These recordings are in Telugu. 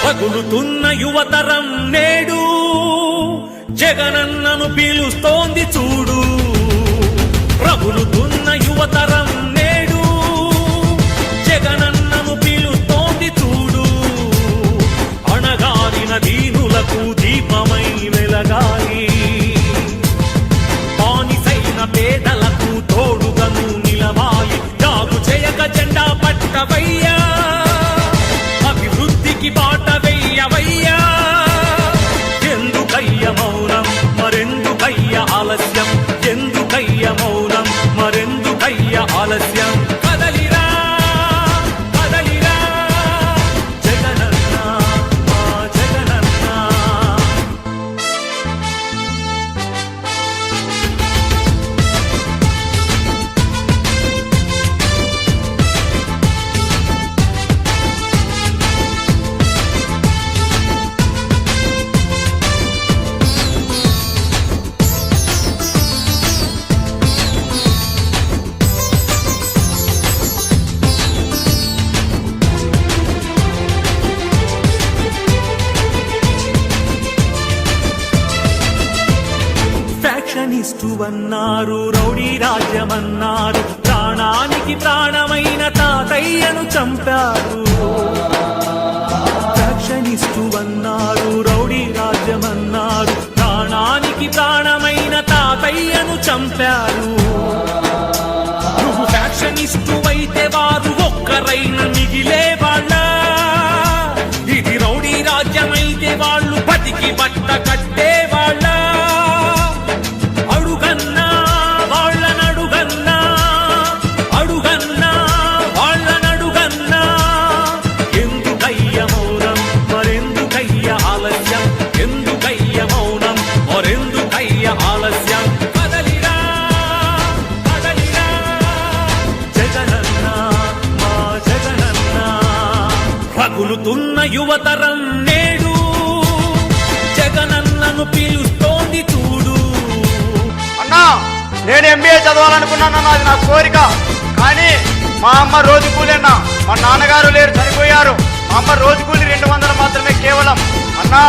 పగులుతున్న యువతరం నేడు జగనన్నను పిలుస్తోంది చూడు. రగులుతున్న యువతరం నేడు జగనన్నను పిలుస్తోంది చూడు. అణగారిన దీనులకు దీపమై వెలగాలి, బానిసైన పేదలకు తోడుగను నిలవాలి. జాగు చేయక జెండా పట్టవయ్యా, అభివృద్ధికి బాట వెయ్యవయ్యా. ఎందుకయ్య మౌనం మరెందుకయ్య ఆలస్యం, ఎందుకయ్య మౌనం మరెందుకయ్య ఆలస్యం. కదలిరా కదలిరా జగనన్న మా జగనన్న. ఫ్యాక్షనిస్టు అన్నారు, రౌడీ రాజ్యమన్నారు, ప్రాణానికి ప్రాణమైన తాతయ్యను చంపారు. ఫ్యాక్షనిస్టు అన్నారు, రౌడీ రాజ్యమన్నారు, ప్రాణానికి ప్రాణమైన తాతయ్యను చంపారు. నువ్వు ఫ్యాక్షనిస్టు అయితే వారు ఒక్కరైన మిగిలే వాళ్ళ. ఇది రౌడీ రాజ్యమైతే వాళ్ళు బతికి బట్ట కట్టే వాళ్ళ. అడుగన్నా వాళ్ళనడుగన్నా, అడుగన్నా వాళ్ళనడుగన్నా. ఎందుకయ్య మౌనం మరెందుకయ్య ఆలస్యం, ఎందుకయ్య మౌనం మరెందుకయ్య ఆలస్యం. కదలిరా కదలిరా జగనన్న మా జగనన్న. రగులుతున్న యువతరం నేడు జగనన్నను పిలుస్తోంది చూడు. అన్నా, నేను ఎంబీఏ చదవాలనుకున్నాను, అది నా కోరిక. కానీ మా అమ్మ రోజు కూలీనా, మా నాన్నగారు లేరు, చనిపోయారు. మా అమ్మ రోజు కూలి 200 మాత్రమే కేవలం. అన్నా,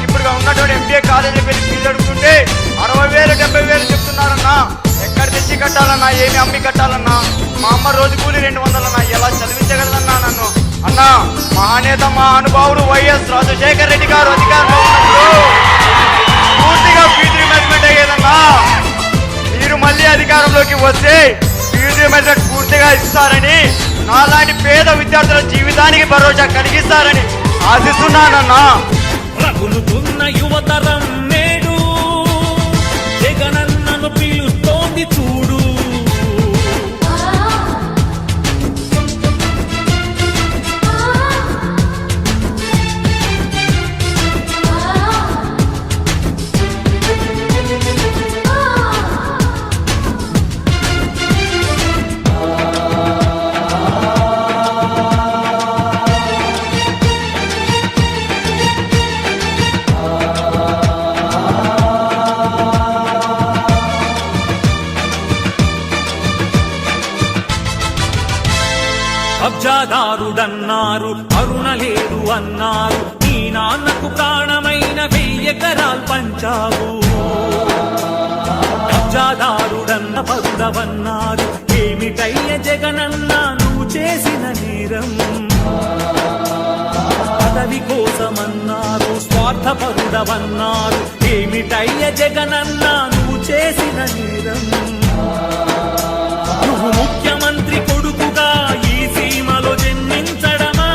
ఇప్పుడు ఉన్నటువంటి ఎంబీఏ కాలేజీకి వెళ్ళి ఫీజు అడుగుతుంటే 60,000 70,000 చెప్తున్నారన్నా. ఎక్కడ తెచ్చి కట్టాలన్నా, ఏమి అమ్మి కట్టాలన్నా? మా అమ్మ రోజు కూలి 200 అన్నా. ఎలా చదివించగలదన్నా నన్ను? అన్నా, మహానేత మా అనుభావుడు వైఎస్ రాజశేఖర రెడ్డి గారు అధికారంలో ఉన్నప్పుడు పూర్తిగా ఫీజు రిమెంబర్మెంట్ అయ్యేదన్నా. మీరు మళ్ళీ అధికారంలోకి వస్తే ఫీజు రిమెంబర్మెంట్ పూర్తిగా ఇస్తారని, నాలాంటి పేద విద్యార్థుల జీవితానికి భరోసా కలిగిస్తారని ఆశిస్తున్నానన్నా. రగులుతున్న యువతరం నేడు జగనన్నను పిలుస్తోంది చూడు. కబ్జాదారుడన్నారు, అరుణ లేదు అన్నారు, నీ నాన్నకు ప్రాణమైన 1000 ఎకరాలు పంచావు. కబ్జాదారుడన్న పరుడవన్నారు, ఏమిటయ్య జగనన్న నువ్వు చేసిన నేరం. పదవి కోసమన్నారు, స్వార్థపరుడవన్నారు, ఏమిటయ్య జగనన్న నువ్వు చేసిన నేరం. నువ్వు ముఖ్యమంత్రి కొడుకుగా ఈ సీమలో జన్మించడమా,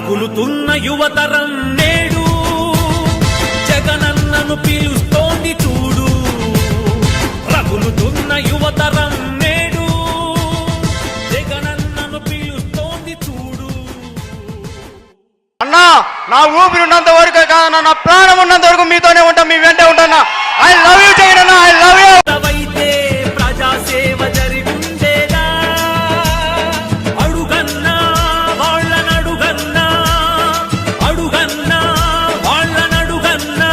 రగులుతున్న యువతరం నేడు జగనన్నను పిలుస్తోంది చూడు. రగులుతున్న యువతరం నేడు జగనన్నను పిలుస్తోంది చూడు. అన్నా నా ఊపిరి ఉన్నంత వరకు కాదన్నా, నా ప్రాణం ఉన్నంత వరకు మీతోనే ఉంటా, మీ వెంటే ఉంటానా. ఐ లవ్ యూ జగన్ అన్న, ఐ లవ్ యూ. అయితే ప్రజాసేవ జరిగుండేదా? అడుగన్నా వాళ్ళనడుగన్నా, అడుగన్నా వాళ్ళనడుగన్నా.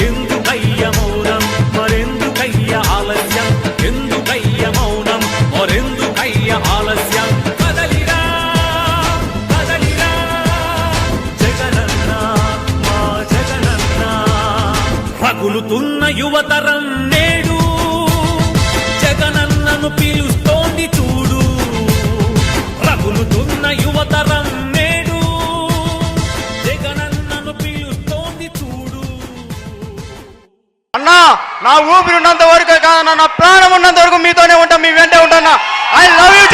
ఎందుకయ్య మౌనం మరెందుకయ్య ఆలస్యం, ఎందుకయ్య మౌనం మరెందుకయ్య ఆలస్యం. కదలిరా కదలిరా జగనన్న మా జగనన్న. రగులుతున్న యువతరం నేడు జగనన్నను పిలుస్తోంది చూడు. రగులుతున్న యువతరం నేడు జగనన్నను పిలుస్తోంది చూడు. అన్నా నా ఊపిరి ఉన్నంత వరకు కాదన్నా, నా ప్రాణం ఉన్నంత వరకు మీతోనే ఉంటా, మీ వెంటే ఉంటానా. I love you.